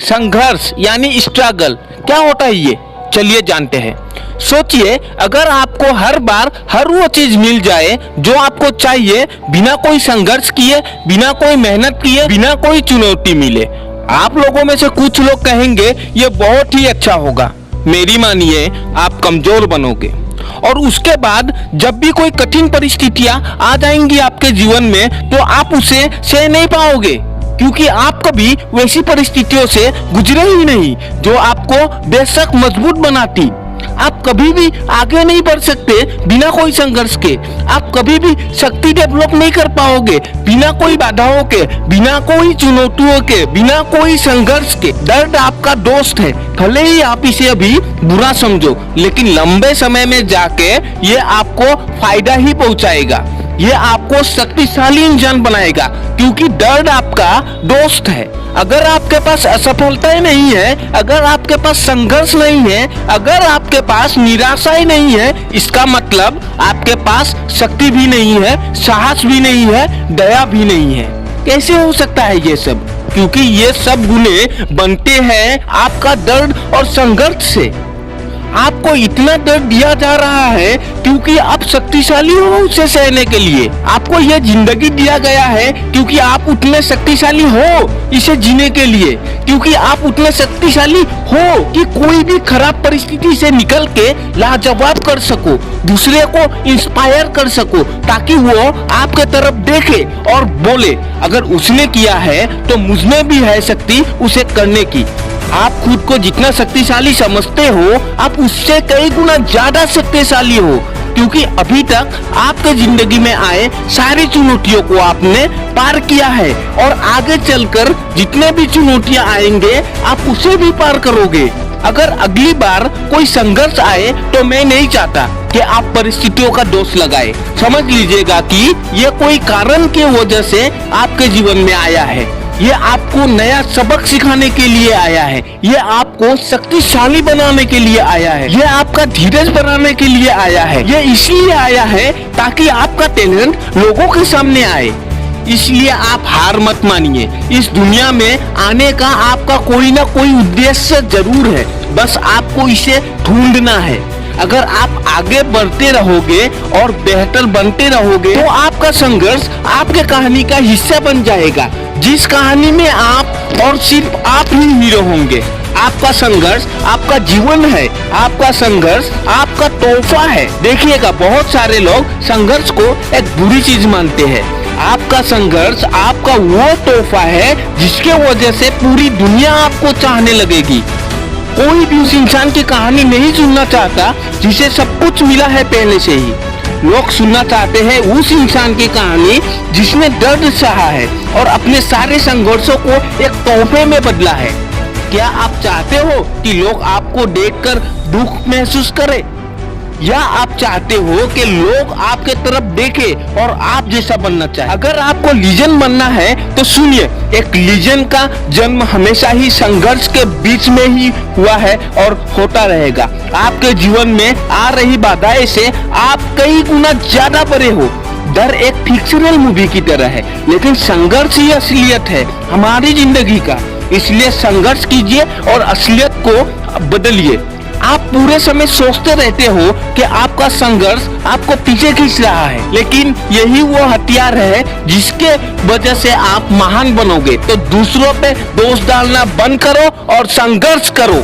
संघर्ष यानी स्ट्रगल क्या होता है ये चलिए जानते हैं। सोचिए, अगर आपको हर बार हर वो चीज मिल जाए जो आपको चाहिए, बिना कोई संघर्ष किए, बिना कोई मेहनत किए, बिना कोई चुनौती मिले, आप लोगों में से कुछ लोग कहेंगे ये बहुत ही अच्छा होगा। मेरी मानिए, आप कमजोर बनोगे और उसके बाद जब भी कोई कठिन परिस्थितियां आ जाएंगी आपके जीवन में तो आप उसे सह नहीं पाओगे, क्योंकि आप कभी वैसी परिस्थितियों से गुजरे ही नहीं जो आपको बेशक मजबूत बनाती। आप कभी भी आगे नहीं बढ़ सकते बिना कोई संघर्ष के। आप कभी भी शक्ति डेवलप नहीं कर पाओगे बिना कोई बाधाओं के, बिना कोई चुनौतियों के, बिना कोई संघर्ष के। दर्द आपका दोस्त है, भले ही आप इसे अभी बुरा समझो, लेकिन लंबे समय में जाके ये आपको फायदा ही पहुंचाएगा। ये आपको शक्तिशाली इंसान बनाएगा, क्योंकि दर्द आपका दोस्त है। अगर आपके पास असफलताएं नहीं है, अगर आपके पास संघर्ष नहीं है, अगर आपके पास निराशाएं नहीं है, इसका मतलब आपके पास शक्ति भी नहीं है, साहस भी नहीं है, दया भी नहीं है। कैसे हो सकता है ये सब? क्योंकि ये सब गुणे बनते हैं आपका दर्द और संघर्ष से। आपको इतना दर्द दिया जा रहा है क्योंकि आप शक्तिशाली हो उसे सहने के लिए। आपको यह जिंदगी दिया गया है क्योंकि आप उतने शक्तिशाली हो इसे जीने के लिए, क्योंकि आप उतने शक्तिशाली हो कि कोई भी खराब परिस्थिति से निकल के लाजवाब कर सको, दूसरे को इंस्पायर कर सको, ताकि वो आपके तरफ देखे और बोले अगर उसने किया है तो मुझमें भी है शक्ति उसे करने की। आप खुद को जितना शक्तिशाली समझते हो, आप उससे कई गुना ज्यादा शक्तिशाली हो, क्योंकि अभी तक आपके जिंदगी में आए सारी चुनौतियों को आपने पार किया है और आगे चलकर जितने भी चुनौतियां आएंगे आप उसे भी पार करोगे। अगर अगली बार कोई संघर्ष आए तो मैं नहीं चाहता कि आप परिस्थितियों का दोष लगाए। समझ लीजिएगा कि ये कोई कारण के वजह से आपके जीवन में आया है। ये आपको नया सबक सिखाने के लिए आया है, ये आपको शक्तिशाली बनाने के लिए आया है, ये आपका धीरज बढ़ाने के लिए आया है, ये इसलिए आया है ताकि आपका टैलेंट लोगों के सामने आए। इसलिए आप हार मत मानिए। इस दुनिया में आने का आपका कोई ना कोई उद्देश्य जरूर है, बस आपको इसे ढूंढना है। अगर आप आगे बढ़ते रहोगे और बेहतर बनते रहोगे तो आपका संघर्ष आपके कहानी का हिस्सा बन जाएगा, जिस कहानी में आप और सिर्फ आप ही हीरो होंगे। आपका संघर्ष आपका जीवन है, आपका संघर्ष आपका तोहफा है। देखिएगा, बहुत सारे लोग संघर्ष को एक बुरी चीज मानते हैं। आपका संघर्ष आपका वो तोहफा है जिसके वजह से पूरी दुनिया आपको चाहने लगेगी। कोई भी उस इंसान की कहानी नहीं सुनना चाहता जिसे सब कुछ मिला है पहले से ही। लोग सुनना चाहते हैं उस इंसान की कहानी जिसने दर्द सहा है और अपने सारे संघर्षों को एक तोहफे में बदला है। क्या आप चाहते हो कि लोग आपको देखकर दुख महसूस करें, या आप चाहते हो कि लोग आपके तरफ देखें और आप जैसा बनना चाहे? अगर आपको लीजेंड बनना है तो सुनिए, एक लीजेंड का जन्म हमेशा ही संघर्ष के बीच में ही हुआ है और होता रहेगा। आपके जीवन में आ रही बाधाएं से आप कई गुना ज्यादा बड़े हो। डर एक फिक्शनल मूवी की तरह है, लेकिन संघर्ष ही असलियत है हमारी जिंदगी का। इसलिए संघर्ष कीजिए और असलियत को बदलिए। आप पूरे समय सोचते रहते हो कि आपका संघर्ष आपको पीछे खींच रहा है, लेकिन यही वो हथियार है जिसके वजह से आप महान बनोगे। तो दूसरों पे दोष डालना बंद करो और संघर्ष करो।